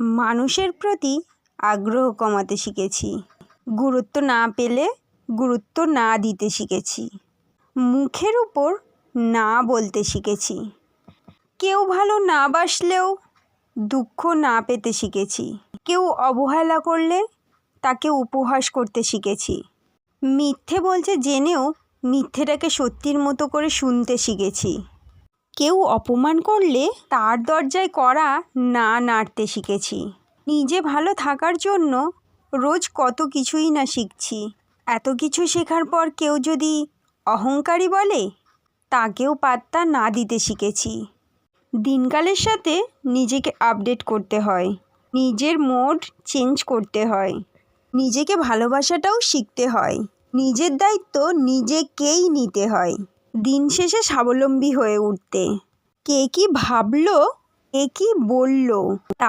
মানুষের প্রতি আগ্রহ কমাতে শিখেছি। গুরুত্ব না পেলে গুরুত্ব না দিতে শিখেছি। মুখের উপর না বলতে শিখেছি। কেউ ভালো না বাসলেও দুঃখ না পেতে শিখেছি। কেউ অবহেলা করলে তাকে উপহাস করতে শিখেছি। মিথ্যে বলছে জেনেও মিথ্যেটাকে সত্যির মতো করে শুনতে শিখেছি। কেউ অপমান করলে তার দরজায় কড়া না নাড়তে শিখেছি। নিজে ভালো থাকার জন্য রোজ কত কিছুই না শিখছি। এত কিছু শেখার পর কেউ যদি অহংকারী বলে তাকেও পাত্তা না দিতে শিখেছি। দিনকালের সাথে নিজেকে আপডেট করতে হয়, নিজের মোড চেঞ্জ করতে হয়, নিজেকে ভালোবাসাটাও শিখতে হয়। নিজের দায়িত্ব নিজেকেই নিতে হয় দিন শেষে স্বাবলম্বী হয়ে উঠতে। কে কি ভাবলো, কে কি বললো তা